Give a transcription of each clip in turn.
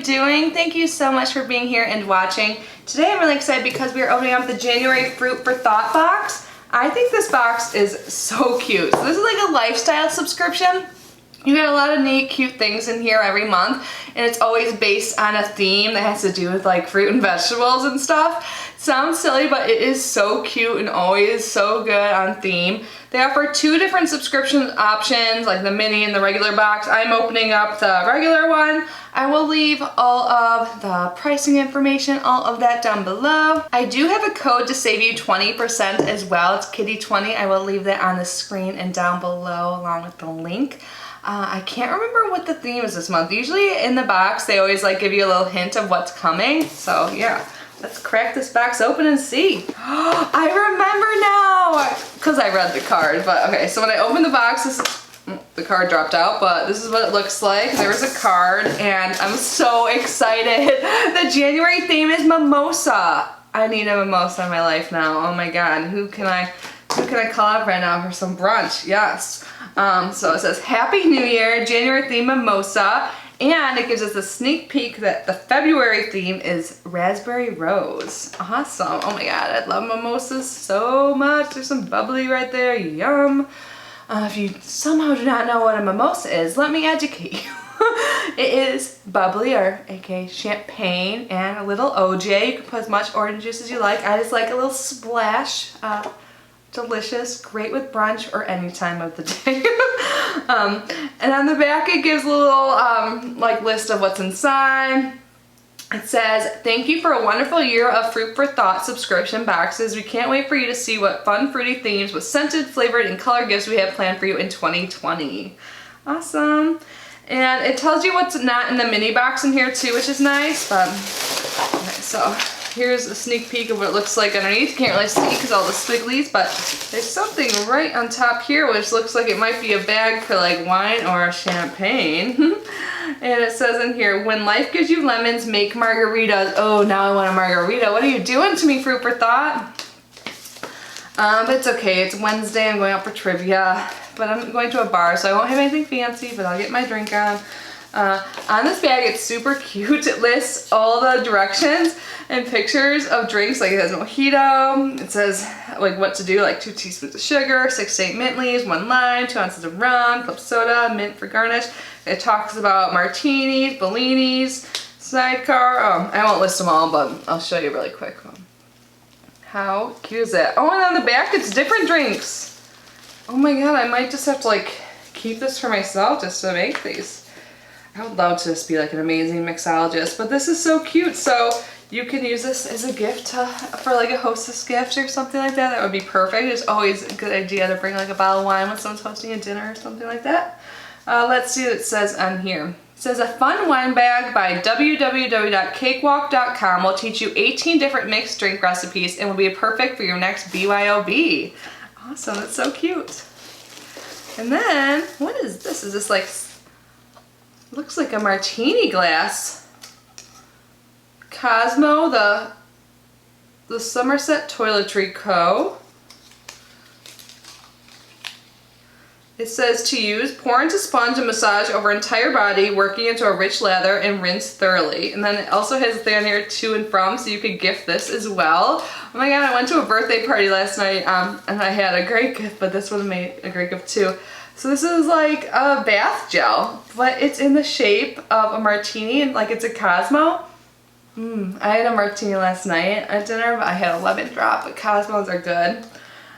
doing? Thank you so much for being here and watching. Today I'm really excited because we are opening up the January Fruit for Thought box. I think this box is so cute. So this is like a lifestyle subscription. You get a lot of neat, cute things in here every month, and it's always based on a theme that has to do with like fruit and vegetables and stuff. Sounds silly, but it is so cute and always so good on theme. They offer 2 different subscription options, like the mini and the regular box. I'm opening up the regular one. I will leave all of the pricing information, all of that down below. I do have a code to save you 20% as well. It's Kitty20. I will leave that on the screen and down below along with the link. I can't remember what the theme is this month. Usually in the box, they always like give you a little hint of what's coming. So yeah, let's crack this box open and see. I remember now, because I read the card, but okay, so when I opened the box, this is, the card dropped out, but this is what it looks like. There was a card and I'm so excited. The January theme is mimosa. I need a mimosa in my life now. Oh my God, who can I call up right now for some brunch? Yes. So it says, Happy New Year, January theme mimosa, and it gives us a sneak peek that the February theme is raspberry rose. Awesome. Oh my God, I love mimosas so much. There's some bubbly right there, yum. If you somehow do not know what a mimosa is, let me educate you. It is bubbly, or aka champagne, and a little OJ. You can put as much orange juice as you like. I just like a little splash. Delicious, great with brunch or any time of the day. And on the back it gives a little like list of what's inside. It says, thank you for a wonderful year of Fruit for Thought subscription boxes. We can't wait for you to see what fun fruity themes with scented, flavored, and color gifts we have planned for you in 2020. Awesome. And it tells you what's not in the mini box in here too, which is nice. But okay, so here's a sneak peek of what it looks like underneath. Can't really see because all the squigglies, but there's something right on top here which looks like it might be a bag for like wine or champagne. And it says in here, when life gives you lemons, make margaritas. Oh, now I want a margarita. What are you doing to me, Fruit for Thought? But it's okay. It's Wednesday. I'm going out for trivia, but I'm going to a bar, so I won't have anything fancy, but I'll get my drink on. On this bag, it's super cute. It lists all the directions and pictures of drinks. Like it has mojito. It says like what to do, like 2 teaspoons of sugar, 6 to 8 mint leaves, 1 lime, 2 ounces of rum, club soda, mint for garnish. It talks about martinis, bellinis, sidecar. I won't list them all, but I'll show you really quick. How cute is that? Oh, and on the back, it's different drinks. Oh my God, I might just have to like keep this for myself just to make these. I would love to just be like an amazing mixologist, but this is so cute. So you can use this as a gift for like a hostess gift or something like that. That would be perfect. It's always a good idea to bring like a bottle of wine when someone's hosting a dinner or something like that. Let's see what it says on here. It says a fun wine bag by www.cakewalk.com will teach you 18 different mixed drink recipes and will be perfect for your next BYOB. Awesome, that's so cute. And then, what is this? Is this like, looks like a martini glass. Cosmo, the Somerset Toiletry Co. It says to use, pour into sponge and massage over entire body, working into a rich lather, and rinse thoroughly. And then it also has a thing on here, to and from, so you could gift this as well. Oh my God, I went to a birthday party last night and I had a great gift, but this would have made a great gift too. So this is like a bath gel, but it's in the shape of a martini, and like it's a Cosmo. I had a martini last night at dinner, but I had a lemon drop, but Cosmos are good.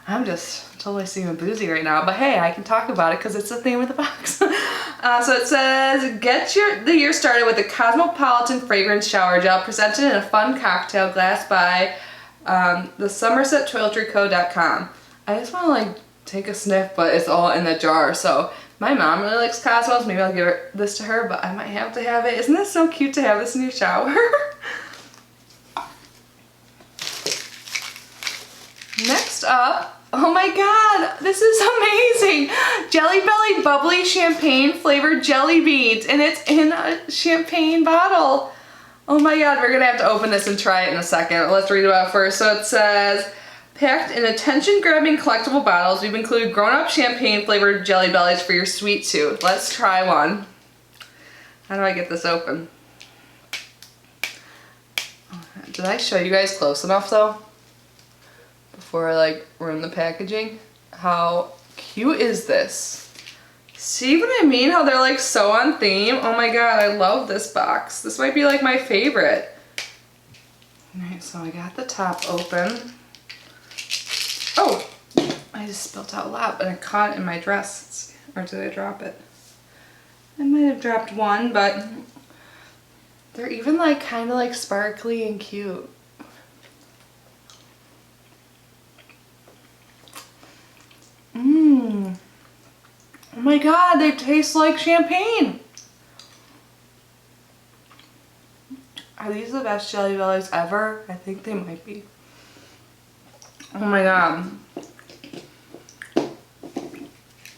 I'm just totally seeming boozy right now, but hey, I can talk about it because it's the theme of the box. So it says, get the year started with the Cosmopolitan Fragrance Shower Gel presented in a fun cocktail glass by the SomersetToiletryCo.com. I just want to like take a sniff, but it's all in the jar. So my mom really likes Cosmos. Maybe I'll give this to her, but I might have to have it. Isn't this so cute to have this in your shower? Next up, oh my God, this is amazing. Jelly Belly Bubbly Champagne Flavored Jelly Beans, and it's in a champagne bottle. Oh my God, we're gonna have to open this and try it in a second. Let's read about it first. So it says, packed in attention-grabbing collectible bottles, we've included grown-up champagne-flavored Jelly Bellies for your sweet tooth. Let's try one. How do I get this open? Did I show you guys close enough though? Before I like ruin the packaging? How cute is this? See what I mean? How they're like so on theme? Oh my god, I love this box. This might be like my favorite. Alright, so I got the top open. Oh! I just spilled out a lot, but I caught it in my dress. Or did I drop it? I might have dropped one, but they're even like kind of like sparkly and cute. Mmm. Oh my god, they taste like champagne. Are these the best Jelly Bellies ever? I think they might be. Oh my god.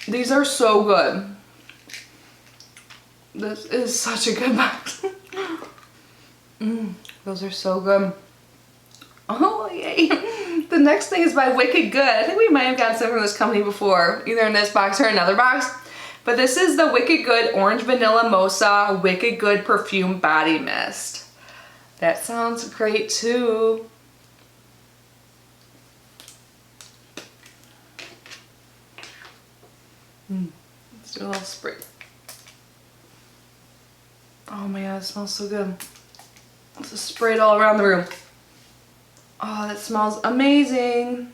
These are so good. This is such a good box. Those are so good. Oh, yay. The next thing is by Wicked Good. I think we might have gotten some from this company before, either in this box or another box. But this is the Wicked Good Orange Vanilla Mocha Wicked Good Perfume Body Mist. That sounds great too. Let's do a little spray. Oh my god, it smells so good. Let's just spray it all around the room. Oh, that smells amazing.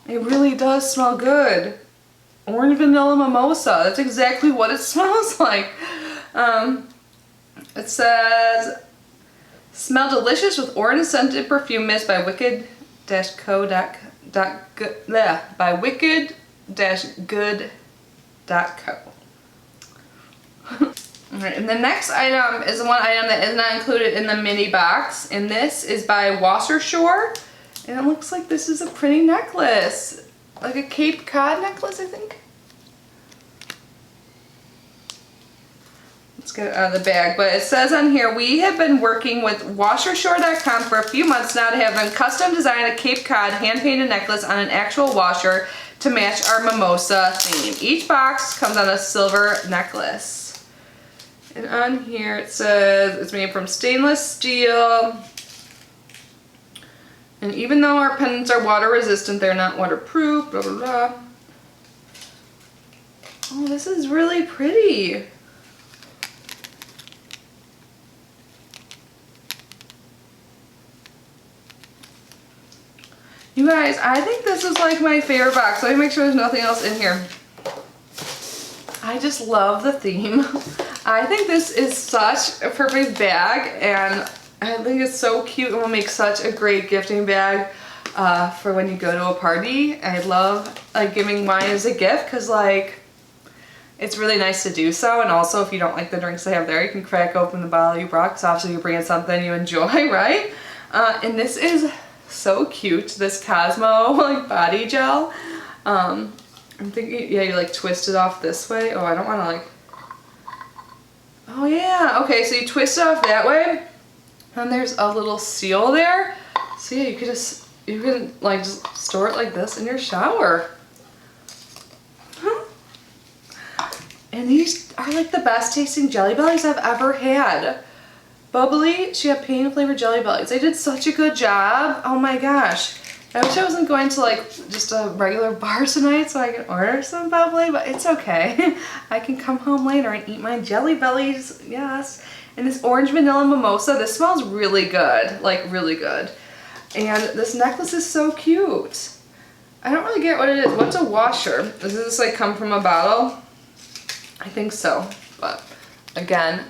It really does smell good. Orange Vanilla Mimosa. That's exactly what it smells like. It says, smell delicious with orange scented perfume mist by wicked-good.co. Alright, and the next item is the one item that is not included in the mini box, and this is by Wassershore, and it looks like this is a pretty necklace, like a Cape Cod necklace, I think. Let's get it out of the bag, but it says on here, we have been working with Washershore.com for a few months now to have them custom design a Cape Cod hand-painted necklace on an actual washer to match our mimosa theme. Each box comes on a silver necklace. And on here it says it's made from stainless steel. And even though our pendants are water resistant, they're not waterproof, blah, blah, blah. Oh, this is really pretty. You guys, I think this is like my favorite box. Let me make sure there's nothing else in here. I just love the theme. I think this is such a perfect bag, and I think it's so cute and will make such a great gifting bag for when you go to a party. I love like giving wine as a gift because like it's really nice to do so, and also if you don't like the drinks they have there, you can crack open the bottle you brought because obviously you're bringing something you enjoy, right? And this is so cute, this Cosmo like body gel. I'm thinking, yeah, you like twist it off this way. Oh, I don't want to like, oh yeah, okay, so you twist it off that way, and there's a little seal there. So yeah, you can like just store it like this in your shower. And these are like the best tasting Jelly Bellies I've ever had. Bubbly champagne flavored Jelly Bellies. They did such a good job. Oh my gosh. I wish I wasn't going to like just a regular bar tonight so I can order some bubbly, but it's okay. I can come home later and eat my Jelly Bellies, yes. And this orange vanilla mimosa, this smells really good, like really good. And this necklace is so cute. I don't really get what it is. What's a washer? Does this like come from a bottle? I think so, but again,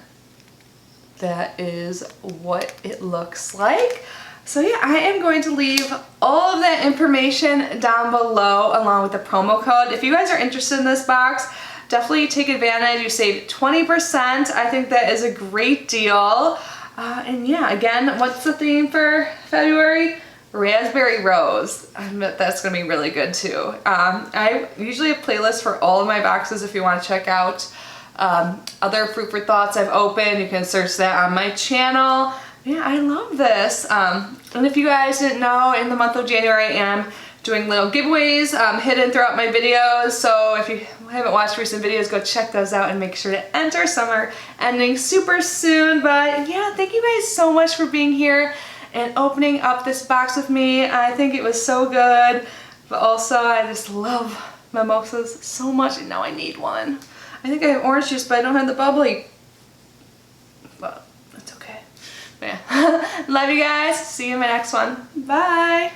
that is what it looks like. So yeah, I am going to leave all of that information down below along with the promo code. If you guys are interested in this box, definitely take advantage. You save 20%. I think that is a great deal. And yeah, again, what's the theme for February? Raspberry Rose. I bet that's gonna be really good too. I usually have playlists for all of my boxes if you want to check out other Fruit for Thoughts I've opened. You can search that on my channel. Yeah, I love this. And if you guys didn't know, in the month of January I am doing little giveaways hidden throughout my videos. So if you haven't watched recent videos, go check those out and make sure to enter. Some are ending super soon. But yeah, thank you guys so much for being here. and opening up this box with me. I think it was so good, but also I just love mimosas so much, and now I need one. I think I have orange juice, but I don't have the bubbly. But it's okay. But yeah. Love you guys. See you in my next one. Bye.